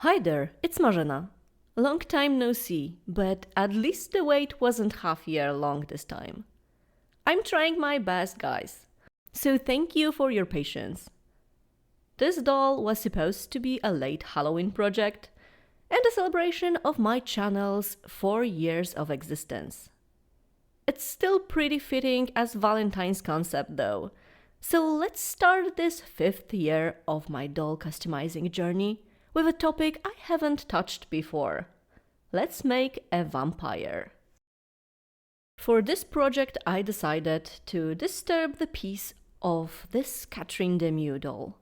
Hi there, it's Marzena. Long time no see, but at least the wait wasn't half year long this time. I'm trying my best, guys. So thank you for your patience. This doll was supposed to be a late Halloween project and a celebration of my channel's 4 years of existence. It's still pretty fitting as Valentine's concept though. So let's start this 5th year of my doll customizing journey with a topic I haven't touched before. Let's make a vampire. For this project I decided to disturb the peace of this Catherine Deneuve doll,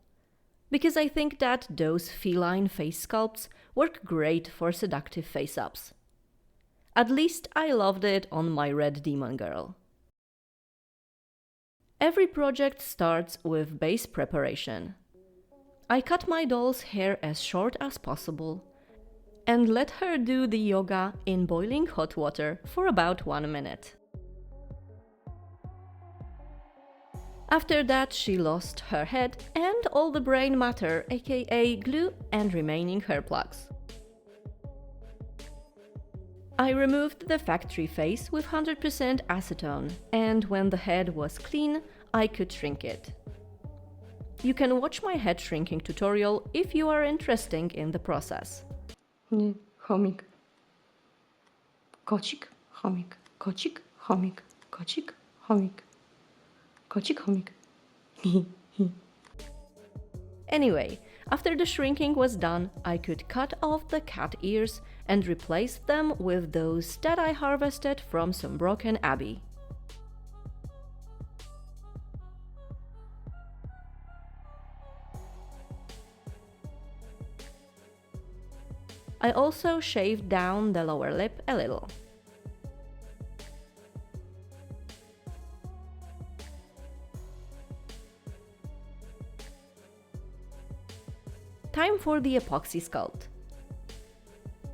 because I think that those feline face sculpts work great for seductive face-ups. At least I loved it on my red demon girl. Every project starts with base preparation. I cut my doll's hair as short as possible and let her do the yoga in boiling hot water for about 1 minute. After that, she lost her head and all the brain matter, aka glue and remaining hair plugs. I removed the factory face with 100% acetone, and when the head was clean, I could shrink it. You can watch my head shrinking tutorial if you are interested in the process. Nie, chomik. Kocik, chomik. Kocik, chomik. Kocik, chomik. Kocik, chomik. Anyway, after the shrinking was done, I could cut off the cat ears and replace them with those that I harvested from some broken abbey. I also shaved down the lower lip a little. Time for the epoxy sculpt.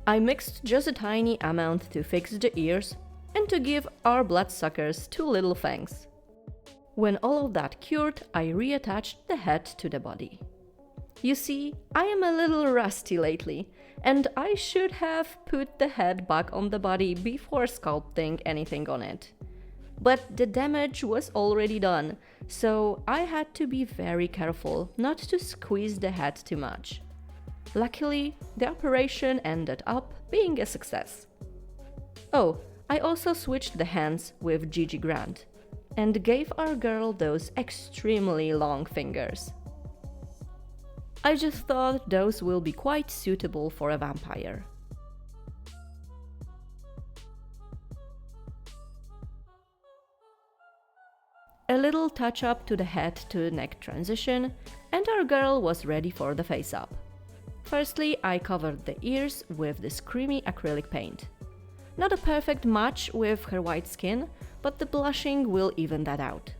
I mixed just a tiny amount to fix the ears and to give our bloodsuckers 2 little fangs. When all of that cured, I reattached the head to the body. You see, I am a little rusty lately, and I should have put the head back on the body before sculpting anything on it. But the damage was already done, so I had to be very careful not to squeeze the head too much. Luckily, the operation ended up being a success. Oh, I also switched the hands with Gigi Grant and gave our girl those extremely long fingers. I just thought those will be quite suitable for a vampire. A little touch-up to the head to neck transition, and our girl was ready for the face-up. Firstly, I covered the ears with this creamy acrylic paint. Not a perfect match with her white skin, but the blushing will even that out.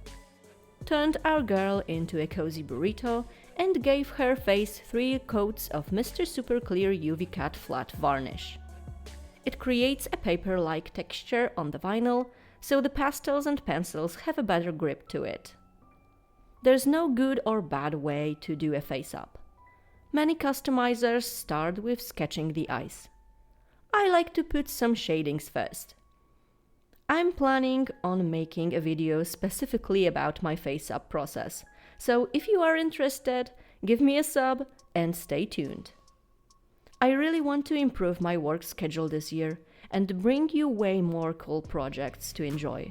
Turned our girl into a cozy burrito and gave her face 3 coats of Mr. Super Clear UV Cut Flat Varnish. It creates a paper-like texture on the vinyl, so the pastels and pencils have a better grip to it. There's no good or bad way to do a face-up. Many customizers start with sketching the eyes. I like to put some shadings first. I'm planning on making a video specifically about my face-up process, so if you are interested, give me a sub and stay tuned. I really want to improve my work schedule this year and bring you way more cool projects to enjoy.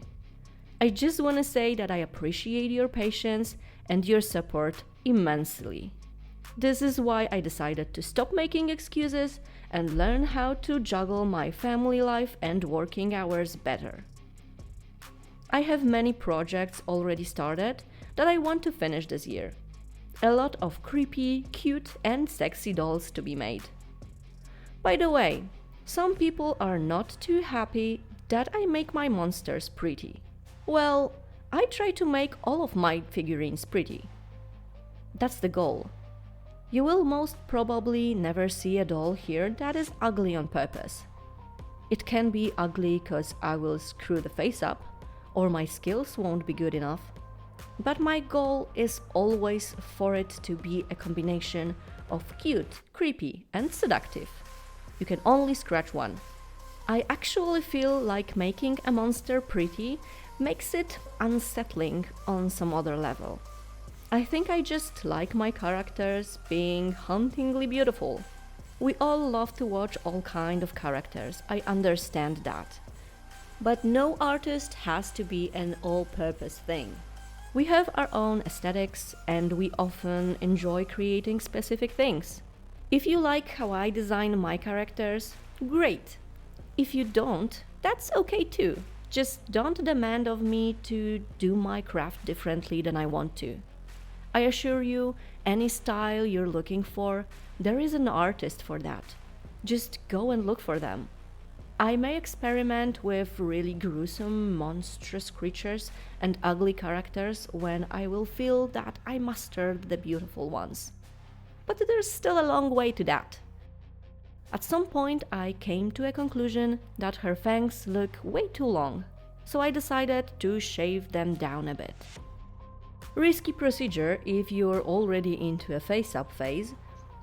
I just want to say that I appreciate your patience and your support immensely. This is why I decided to stop making excuses and learn how to juggle my family life and working hours better. I have many projects already started that I want to finish this year. A lot of creepy, cute and sexy dolls to be made. By the way, some people are not too happy that I make my monsters pretty. Well, I try to make all of my figurines pretty. That's the goal. You will most probably never see a doll here that is ugly on purpose. It can be ugly cause I will screw the face up, or my skills won't be good enough. But my goal is always for it to be a combination of cute, creepy, and seductive. You can only scratch one. I actually feel like making a monster pretty makes it unsettling on some other level. I think I just like my characters being hauntingly beautiful. We all love to watch all kind of characters, I understand that. But no artist has to be an all-purpose thing. We have our own aesthetics and we often enjoy creating specific things. If you like how I design my characters, great! If you don't, that's okay too. Just don't demand of me to do my craft differently than I want to. I assure you, any style you're looking for, there is an artist for that. Just go and look for them. I may experiment with really gruesome, monstrous creatures and ugly characters when I will feel that I mastered the beautiful ones. But there's still a long way to that. At some point, I came to a conclusion that her fangs look way too long, so I decided to shave them down a bit. Risky procedure if you're already into a face-up phase,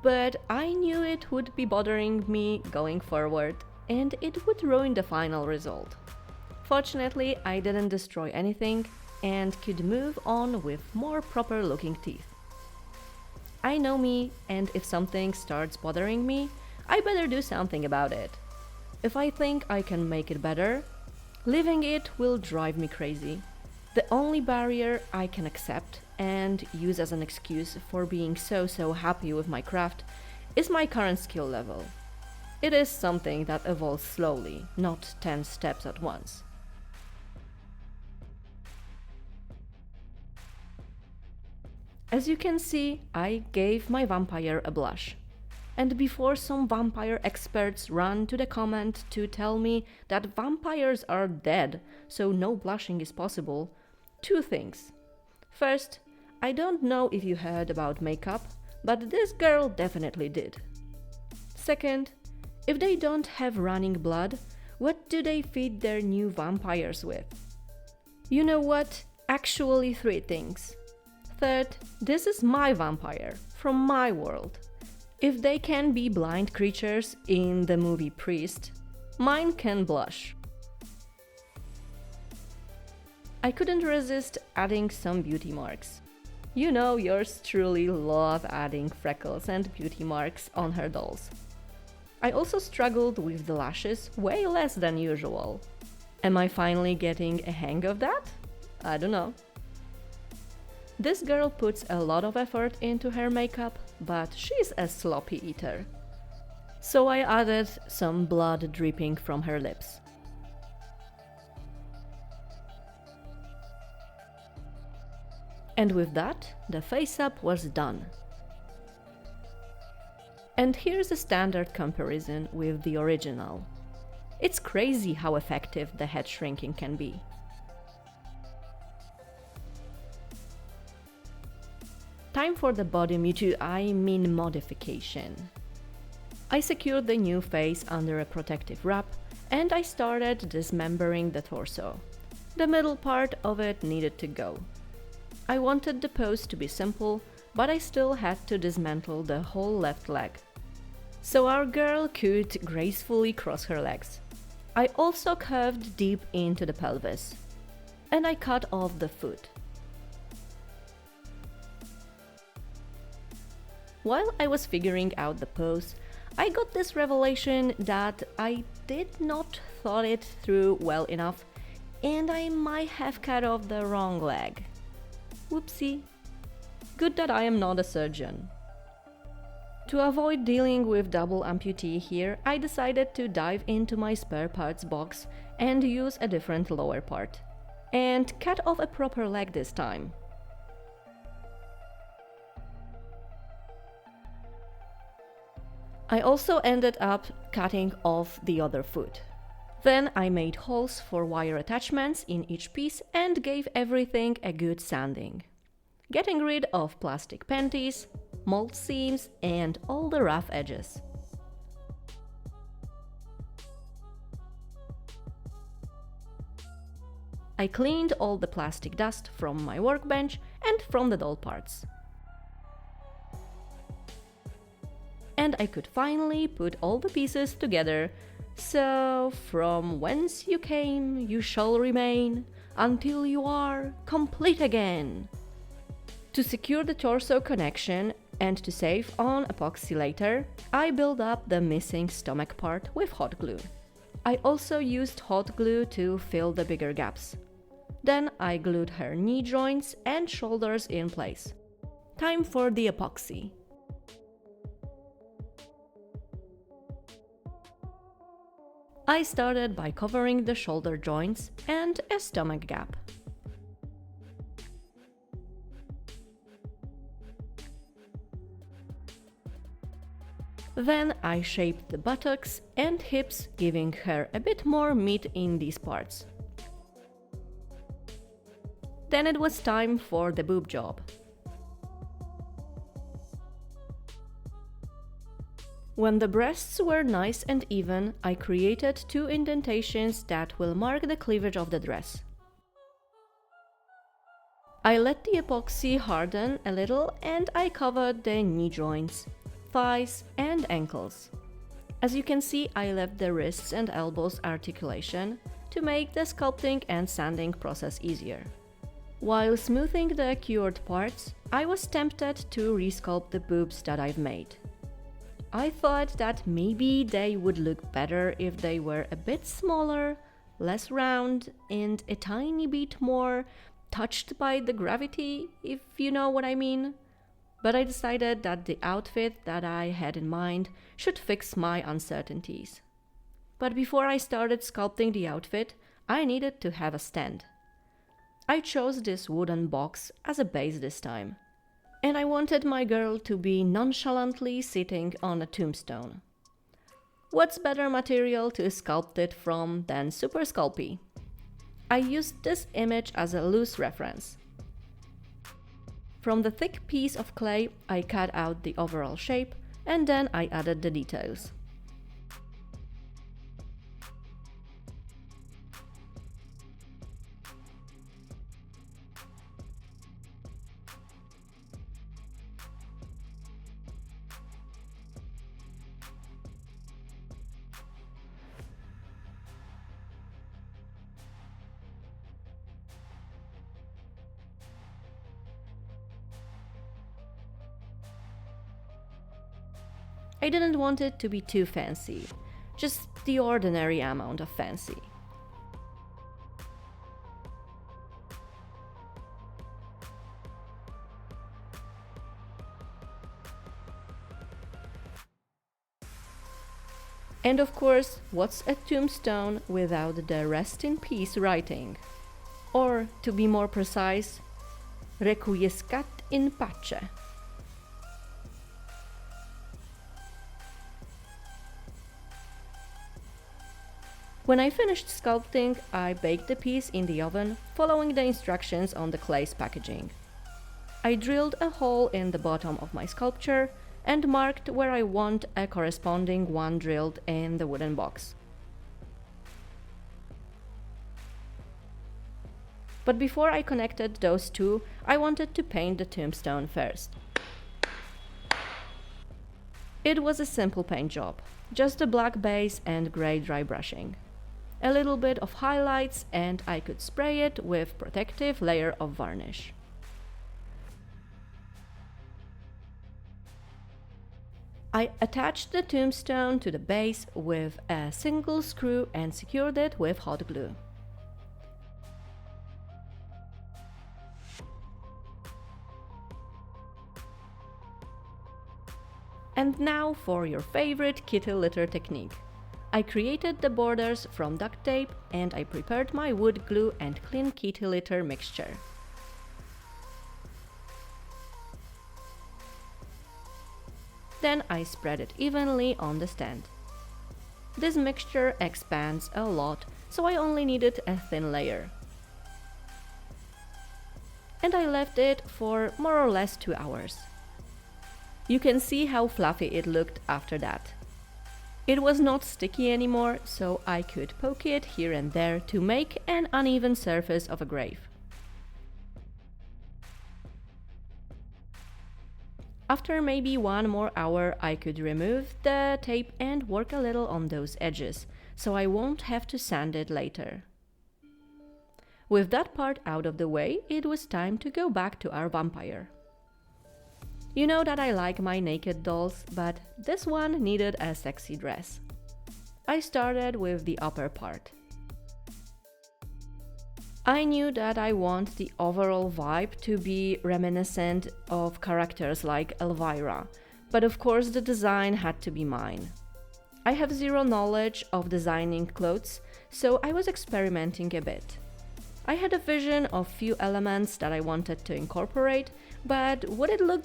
but I knew it would be bothering me going forward and it would ruin the final result. Fortunately, I didn't destroy anything and could move on with more proper looking teeth. I know me, and if something starts bothering me, I better do something about it. If I think I can make it better, leaving it will drive me crazy. The only barrier I can accept and use as an excuse for being so happy with my craft is my current skill level. It is something that evolves slowly, not 10 steps at once. As you can see, I gave my vampire a blush. And before some vampire experts run to the comment to tell me that vampires are dead, so no blushing is possible, two things. First, I don't know if you heard about makeup, but this girl definitely did. Second, if they don't have running blood, what do they feed their new vampires with? You know what? Actually, three things. Third, this is my vampire, from my world. If they can be blind creatures in the movie Priest, mine can blush. I couldn't resist adding some beauty marks. You know, yours truly love adding freckles and beauty marks on her dolls. I also struggled with the lashes way less than usual. Am I finally getting a hang of that? I don't know. This girl puts a lot of effort into her makeup, but she's a sloppy eater. So I added some blood dripping from her lips. And with that, the face-up was done. And here's a standard comparison with the original. It's crazy how effective the head shrinking can be. Time for the body modification. I secured the new face under a protective wrap and I started dismembering the torso. The middle part of it needed to go. I wanted the pose to be simple, but I still had to dismantle the whole left leg. So our girl could gracefully cross her legs. I also curved deep into the pelvis. And I cut off the foot. While I was figuring out the pose, I got this revelation that I did not thought it through well enough and I might have cut off the wrong leg. Whoopsie. Good that I am not a surgeon. To avoid dealing with double amputee here, I decided to dive into my spare parts box and use a different lower part. And cut off a proper leg this time. I also ended up cutting off the other foot. Then I made holes for wire attachments in each piece and gave everything a good sanding, getting rid of plastic panties, mold seams and all the rough edges. I cleaned all the plastic dust from my workbench and from the doll parts. and I could finally put all the pieces together. So, from whence you came, you shall remain, until you are complete again. To secure the torso connection and to save on epoxy later, I built up the missing stomach part with hot glue. I also used hot glue to fill the bigger gaps. Then I glued her knee joints and shoulders in place. Time for the epoxy. I started by covering the shoulder joints and a stomach gap. Then I shaped the buttocks and hips, giving her a bit more meat in these parts. Then it was time for the boob job. When the breasts were nice and even, I created 2 indentations that will mark the cleavage of the dress. I let the epoxy harden a little and I covered the knee joints, thighs and ankles. As you can see, I left the wrists and elbows articulation to make the sculpting and sanding process easier. While smoothing the cured parts, I was tempted to resculpt the boobs that I've made. I thought that maybe they would look better if they were a bit smaller, less round, and a tiny bit more touched by the gravity, if you know what I mean. But I decided that the outfit that I had in mind should fix my uncertainties. But before I started sculpting the outfit, I needed to have a stand. I chose this wooden box as a base this time. And I wanted my girl to be nonchalantly sitting on a tombstone. What's better material to sculpt it from than Super Sculpey? I used this image as a loose reference. From the thick piece of clay, I cut out the overall shape and then I added the details. I didn't want it to be too fancy, just the ordinary amount of fancy. And of course, what's a tombstone without the rest in peace writing? Or, to be more precise, requiescat in pace. When I finished sculpting, I baked the piece in the oven, following the instructions on the clay's packaging. I drilled a hole in the bottom of my sculpture and marked where I want a corresponding one drilled in the wooden box. But before I connected those two, I wanted to paint the tombstone first. It was a simple paint job, just a black base and grey dry brushing. A little bit of highlights and I could spray it with protective layer of varnish. I attached the tombstone to the base with a single screw and secured it with hot glue. And now for your favorite kitty litter technique. I created the borders from duct tape and I prepared my wood glue and clean kitty litter mixture. Then I spread it evenly on the stand. This mixture expands a lot, so I only needed a thin layer. And I left it for more or less 2 hours. You can see how fluffy it looked after that. It was not sticky anymore, so I could poke it here and there to make an uneven surface of a grave. After maybe 1 more hour, I could remove the tape and work a little on those edges, so I won't have to sand it later. With that part out of the way, it was time to go back to our vampire. You know that I like my naked dolls, but this one needed a sexy dress. I started with the upper part. I knew that I want the overall vibe to be reminiscent of characters like Elvira, but of course the design had to be mine. I have zero knowledge of designing clothes, so I was experimenting a bit. I had a vision of few elements that I wanted to incorporate, but would it look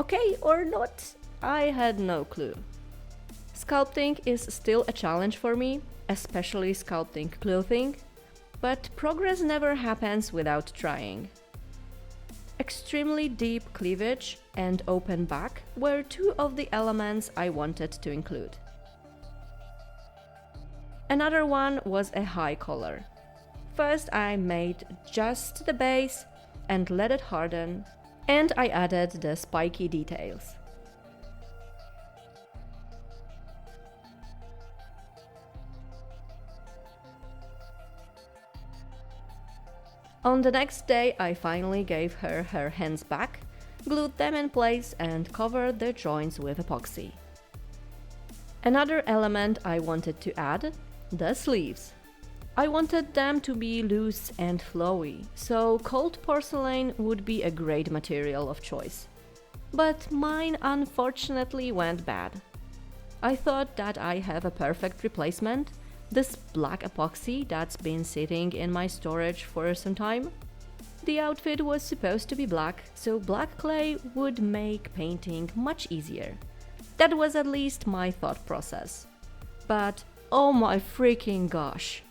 okay or not? I had no clue. Sculpting is still a challenge for me, especially sculpting clothing, but progress never happens without trying. Extremely deep cleavage and open back were two of the elements I wanted to include. Another one was a high collar. First I made just the base and let it harden, and I added the spiky details. On the next day, I finally gave her her hands back, glued them in place and covered the joints with epoxy. Another element I wanted to add, the sleeves. I wanted them to be loose and flowy, so cold porcelain would be a great material of choice. But mine unfortunately went bad. I thought that I have a perfect replacement, this black epoxy that's been sitting in my storage for some time. The outfit was supposed to be black, so black clay would make painting much easier. That was at least my thought process. But oh my freaking gosh!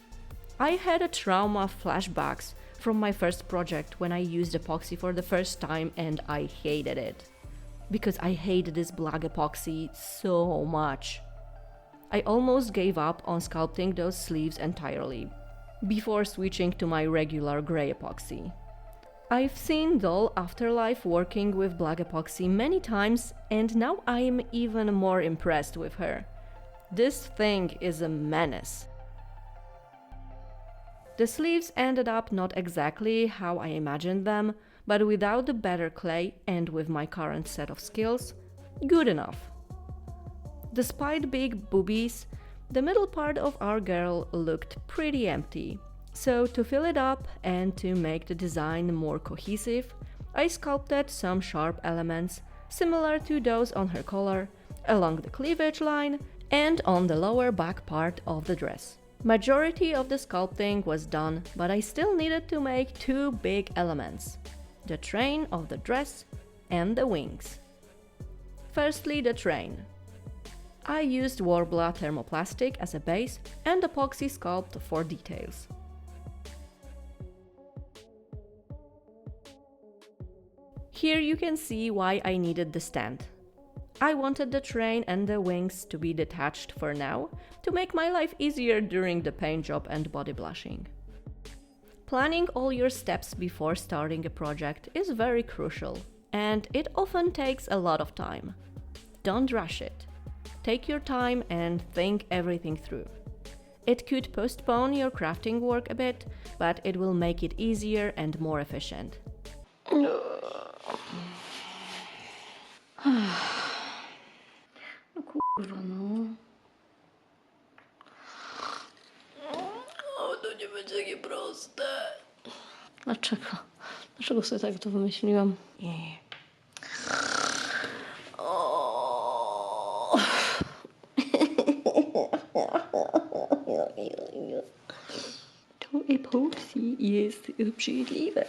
I had a trauma flashbacks from my first project when I used epoxy for the first time and I hated it. Because I hated this black epoxy so much. I almost gave up on sculpting those sleeves entirely, before switching to my regular grey epoxy. I've seen Doll Afterlife working with black epoxy many times and now I'm even more impressed with her. This thing is a menace. The sleeves ended up not exactly how I imagined them, but without the better clay and with my current set of skills, good enough. Despite big boobies, the middle part of our girl looked pretty empty, so to fill it up and to make the design more cohesive, I sculpted some sharp elements similar to those on her collar, along the cleavage line and on the lower back part of the dress. Majority of the sculpting was done, but I still needed to make two big elements: the train of the dress and the wings. Firstly, the train. I used Worbla thermoplastic as a base and epoxy sculpt for details. Here you can see why I needed the stand. I wanted the train and the wings to be detached for now, to make my life easier during the paint job and body blushing. Planning all your steps before starting a project is very crucial, and it often takes a lot of time. Don't rush it. Take your time and think everything through. It could postpone your crafting work a bit, but it will make it easier and more efficient. No kurwa, no. O, to nie będzie takie proste. Dlaczego? Dlaczego sobie tak to wymyśliłam? Nie. O. To epoxy jest obrzydliwe.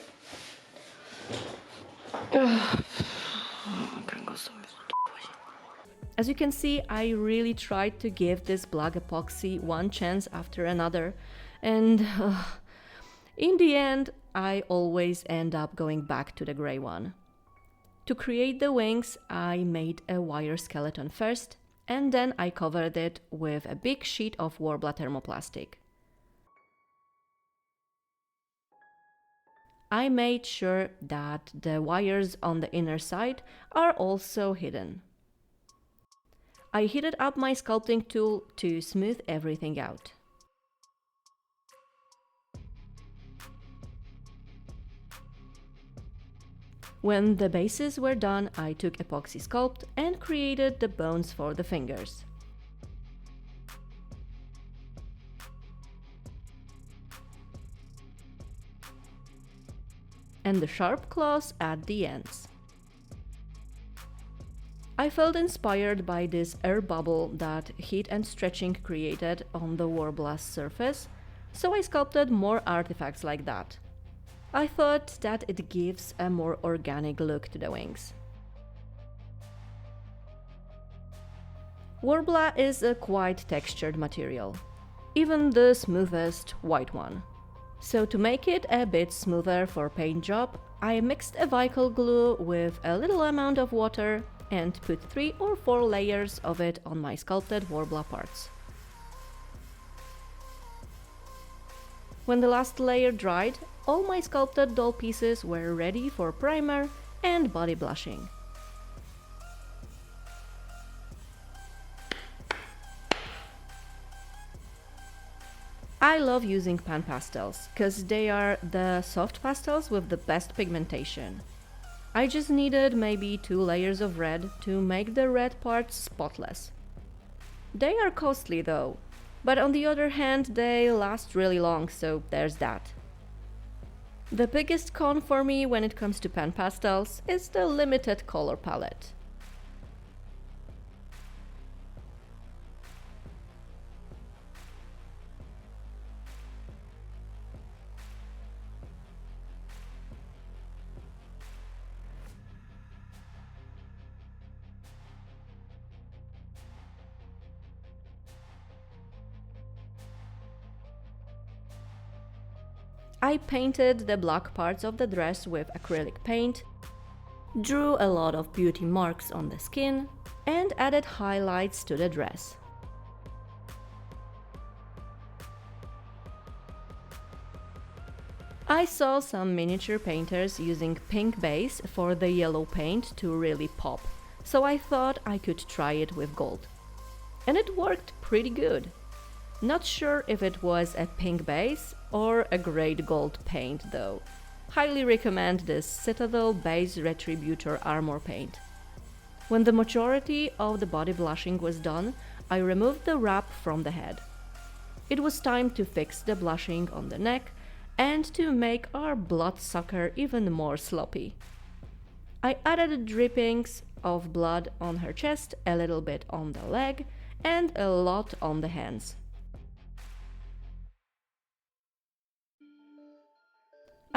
As you can see, I really tried to give this black epoxy one chance after another, and in the end, I always end up going back to the grey one. To create the wings, I made a wire skeleton first, and then I covered it with a big sheet of Worbla thermoplastic. I made sure that the wires on the inner side are also hidden. I heated up my sculpting tool to smooth everything out. When the bases were done, I took epoxy sculpt and created the bones for the fingers. And the sharp claws at the ends. I felt inspired by this air bubble that heat and stretching created on the Warbla's surface, so I sculpted more artifacts like that. I thought that it gives a more organic look to the wings. Warbla is a quite textured material, even the smoothest white one. So to make it a bit smoother for paint job, I mixed a vehicle glue with a little amount of water and put 3 or 4 layers of it on my sculpted Warbla parts. When the last layer dried, all my sculpted doll pieces were ready for primer and body blushing. I love using pan pastels, cause they are the soft pastels with the best pigmentation. I just needed maybe 2 layers of red to make the red parts spotless. They are costly though, but on the other hand they last really long, so there's that. The biggest con for me when it comes to pan pastels is the limited color palette. I painted the black parts of the dress with acrylic paint, drew a lot of beauty marks on the skin, and added highlights to the dress. I saw some miniature painters using pink base for the yellow paint to really pop, so I thought I could try it with gold. And it worked pretty good. Not sure if it was a pink base or a great gold paint though. Highly recommend this Citadel Base Retributor Armor paint. When the majority of the body blushing was done, I removed the wrap from the head. It was time to fix the blushing on the neck and to make our bloodsucker even more sloppy. I added drippings of blood on her chest, a little bit on the leg, and a lot on the hands.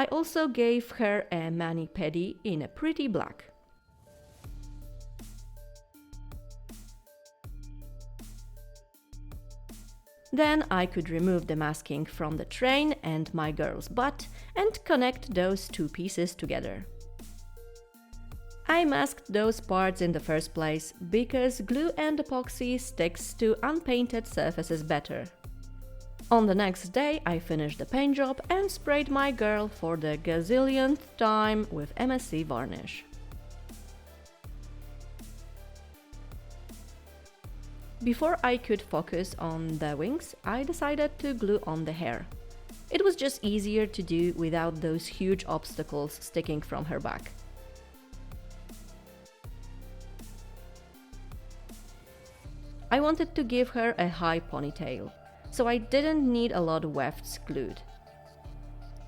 I also gave her a mani-pedi in a pretty black. Then I could remove the masking from the train and my girl's butt and connect those 2 pieces together. I masked those parts in the first place because glue and epoxy sticks to unpainted surfaces better. On the next day I finished the paint job and sprayed my girl for the gazillionth time with MSC varnish. Before I could focus on the wings, I decided to glue on the hair. It was just easier to do without those huge obstacles sticking from her back. I wanted to give her a high ponytail, so I didn't need a lot of wefts glued.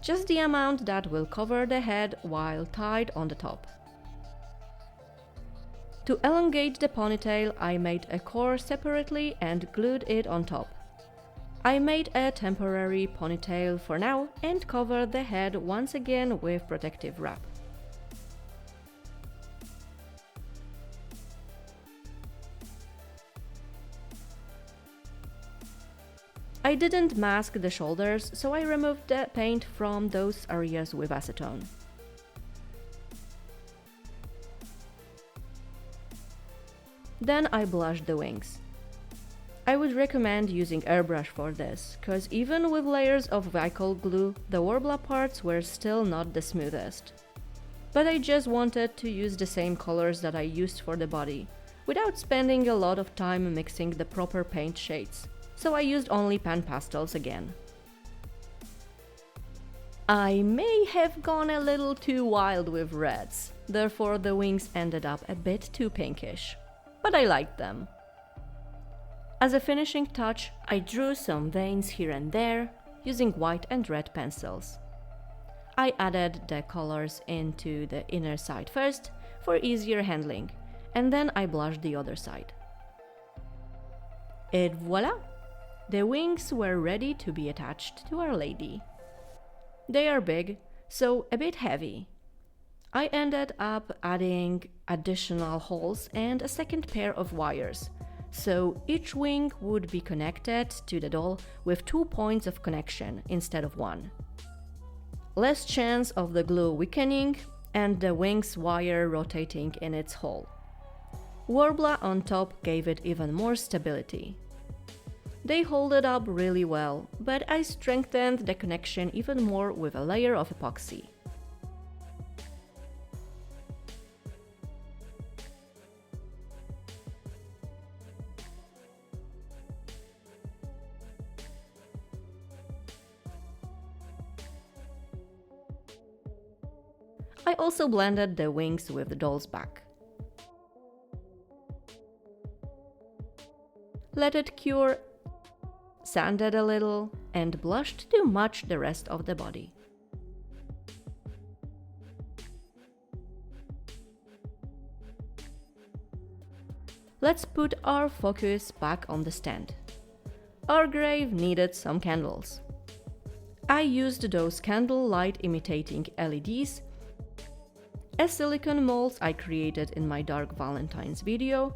Just the amount that will cover the head while tied on the top. To elongate the ponytail, I made a core separately and glued it on top. I made a temporary ponytail for now and covered the head once again with protective wrap. I didn't mask the shoulders, so I removed the paint from those areas with acetone. Then I blushed the wings. I would recommend using airbrush for this, cause even with layers of vehicle glue, the Worbla parts were still not the smoothest. But I just wanted to use the same colors that I used for the body, without spending a lot of time mixing the proper paint shades, so I used only pan pastels again. I may have gone a little too wild with reds, therefore the wings ended up a bit too pinkish, but I liked them. As a finishing touch, I drew some veins here and there, using white and red pencils. I added the colors into the inner side first, for easier handling, and then I blushed the other side. Et voila! The wings were ready to be attached to our lady. They are big, so a bit heavy. I ended up adding additional holes and a second pair of wires, so each wing would be connected to the doll with 2 points of connection instead of 1. Less chance of the glue weakening and the wing's wire rotating in its hole. Worbla on top gave it even more stability. They hold it up really well, but I strengthened the connection even more with a layer of epoxy. I also blended the wings with the doll's back. Let it cure, sanded a little, and blushed to match the rest of the body. Let's put our focus back on the stand. Our grave needed some candles. I used those candle light imitating LEDs, a silicone mold I created in my Dark Valentine's video,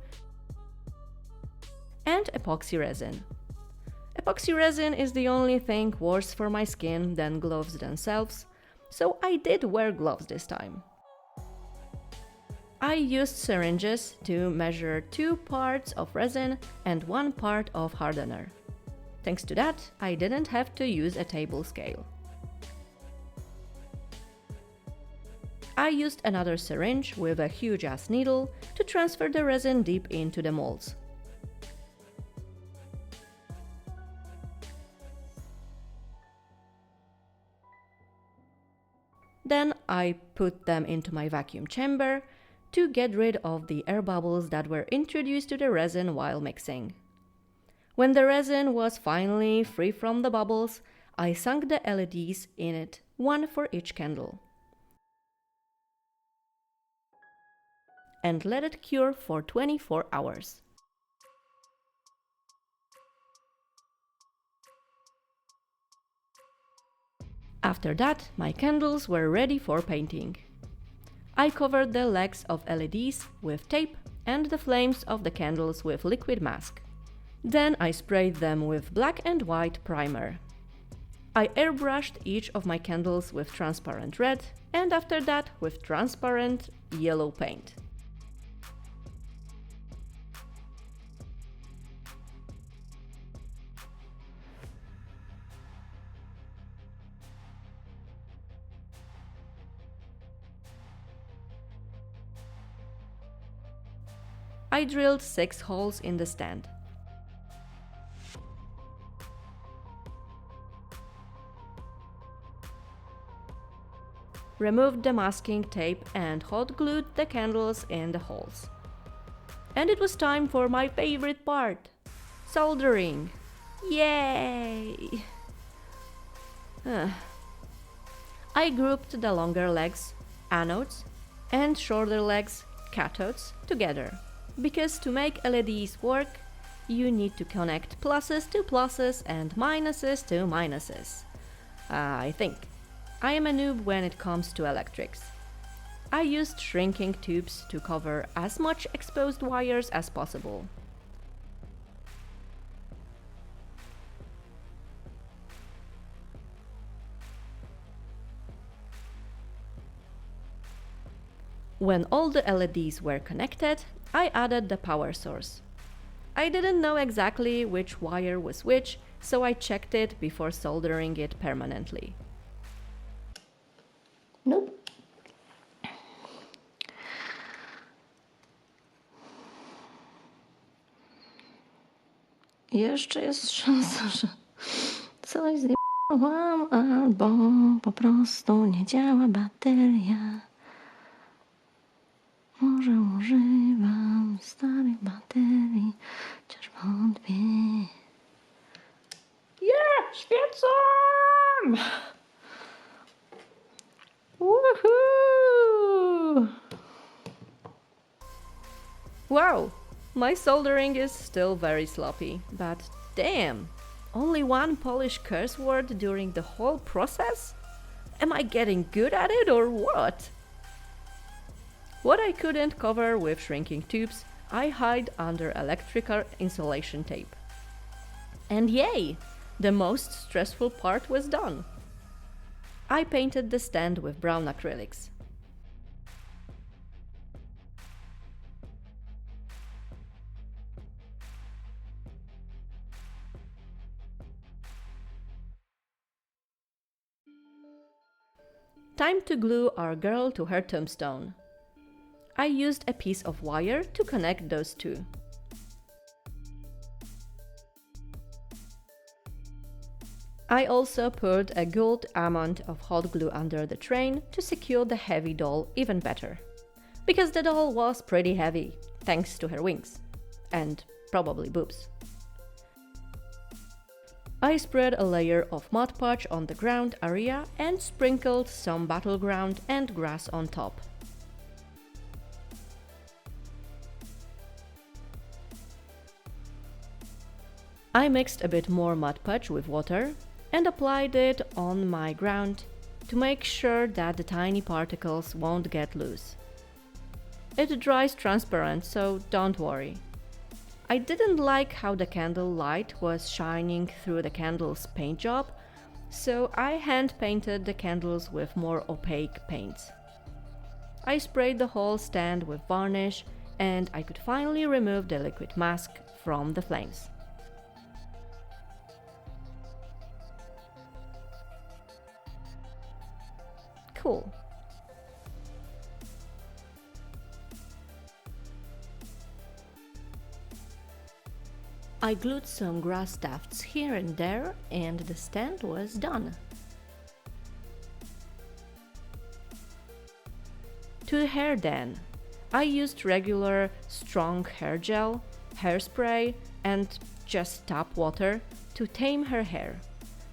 and epoxy resin. Epoxy resin is the only thing worse for my skin than gloves themselves, so I did wear gloves this time. I used syringes to measure 2 parts of resin and 1 part of hardener. Thanks to that, I didn't have to use a table scale. I used another syringe with a huge-ass needle to transfer the resin deep into the molds. Then I put them into my vacuum chamber to get rid of the air bubbles that were introduced to the resin while mixing. When the resin was finally free from the bubbles, I sunk the LEDs in it, 1 for each candle, and let it cure for 24 hours. After that, my candles were ready for painting. I covered the legs of LEDs with tape and the flames of the candles with liquid mask. Then I sprayed them with black and white primer. I airbrushed each of my candles with transparent red and after that with transparent yellow paint. I drilled 6 holes in the stand. Removed the masking tape and hot glued the candles in the holes. And it was time for my favorite part, soldering. Yay! I grouped the longer legs, anodes, and shorter legs, cathodes, together. Because to make LEDs work, you need to connect pluses to pluses and minuses to minuses. I think. I am a noob when it comes to electrics. I used shrinking tubes to cover as much exposed wires as possible. When all the LEDs were connected, I added the power source. I didn't know exactly which wire was which, so I checked it before soldering it permanently. Nope. Jeszcze jest szansa, że coś zjebałam, albo po prostu nie działa bateria. Może używam starych baterii, chociaż wątpię. Świecam! Woohoo! Wow, my soldering is still very sloppy, but damn, only one Polish curse word during the whole process? Am I getting good at it or what? What I couldn't cover with shrinking tubes, I hide under electrical insulation tape. And yay! The most stressful part was done. I painted the stand with brown acrylics. Time to glue our girl to her tombstone. I used a piece of wire to connect those two. I also poured a good amount of hot glue under the train to secure the heavy doll even better. Because the doll was pretty heavy, thanks to her wings. And probably boobs. I spread a layer of Mod Podge on the ground area and sprinkled some battleground and grass on top. I mixed a bit more Mod Podge with water and applied it on my ground to make sure that the tiny particles won't get loose. It dries transparent, so don't worry. I didn't like how the candle light was shining through the candle's paint job, so I hand painted the candles with more opaque paints. I sprayed the whole stand with varnish and I could finally remove the liquid mask from the flames. Cool. I glued some grass tufts here and there and the stand was done. To the hair then, I used regular strong hair gel, hairspray and just tap water to tame her hair.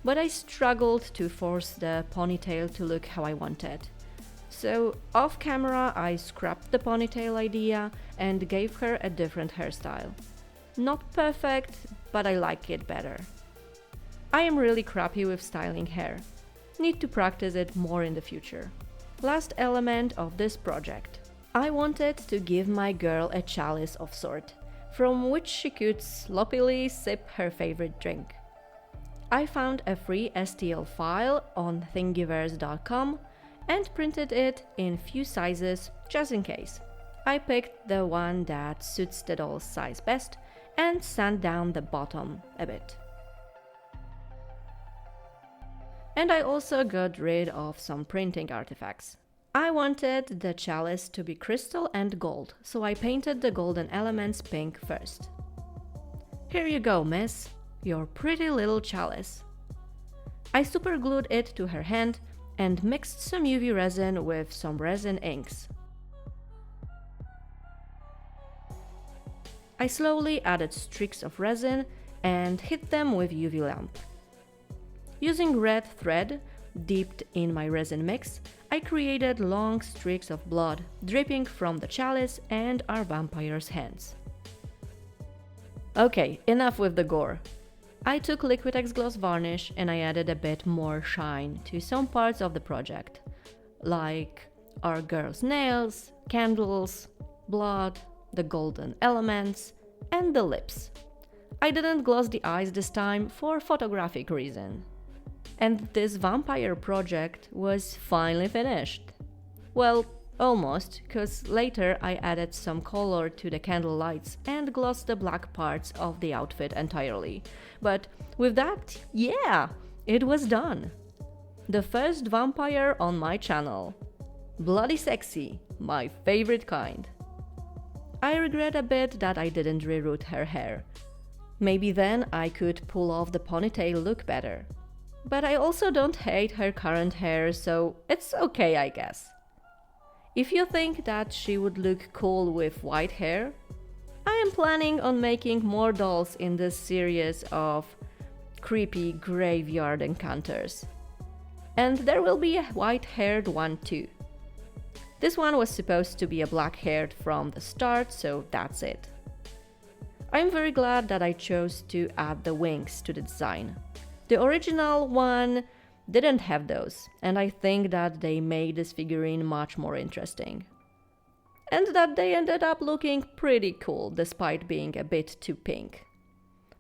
But I struggled to force the ponytail to look how I wanted. So off camera I scrapped the ponytail idea and gave her a different hairstyle. Not perfect, but I like it better. I am really crappy with styling hair. Need to practice it more in the future. Last element of this project. I wanted to give my girl a chalice of sort, from which she could sloppily sip her favorite drink. I found a free STL file on thingiverse.com and printed it in few sizes just in case. I picked the one that suits the doll's size best and sand down the bottom a bit. And I also got rid of some printing artifacts. I wanted the chalice to be crystal and gold, so I painted the golden elements pink first. Here you go, miss, your pretty little chalice. I superglued it to her hand and mixed some UV resin with some resin inks. I slowly added streaks of resin and hit them with UV lamp. Using red thread dipped in my resin mix, I created long streaks of blood dripping from the chalice and our vampire's hands. Okay, enough with the gore. I took Liquitex gloss varnish and I added a bit more shine to some parts of the project, like our girl's nails, candles, blood, the golden elements, and the lips. I didn't gloss the eyes this time for photographic reason. And this vampire project was finally finished. Well, Almost, cause later I added some color to the candle lights and glossed the black parts of the outfit entirely. But with that, yeah, it was done. The first vampire on my channel. Bloody sexy, my favorite kind. I regret a bit that I didn't reroute her hair. Maybe then I could pull off the ponytail look better. But I also don't hate her current hair, so it's okay, I guess. If you think that she would look cool with white hair, I am planning on making more dolls in this series of creepy graveyard encounters. And there will be a white-haired one too. This one was supposed to be a black-haired from the start, so that's it. I'm very glad that I chose to add the wings to the design. The original one didn't have those, and I think that they made this figurine much more interesting. And that they ended up looking pretty cool despite being a bit too pink.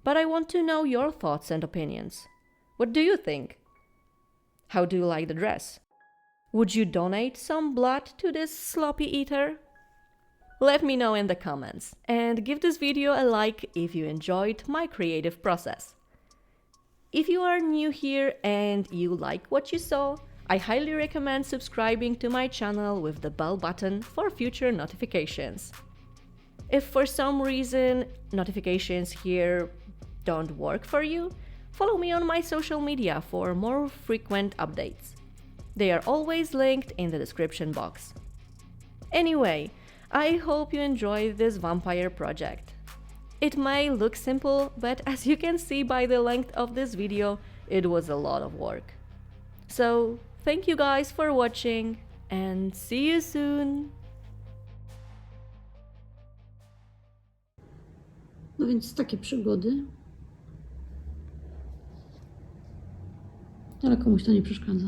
But I want to know your thoughts and opinions. What do you think? How do you like the dress? Would you donate some blood to this sloppy eater? Let me know in the comments, and give this video a like if you enjoyed my creative process. If you are new here and you like what you saw, I highly recommend subscribing to my channel with the bell button for future notifications. If for some reason notifications here don't work for you, follow me on my social media for more frequent updates. They are always linked in the description box. Anyway, I hope you enjoy this vampire project. It may look simple, but as you can see by the length of this video, it was a lot of work. So, thank you guys for watching, and see you soon! No więc takie przygody. Ale komuś to nie przeszkadza.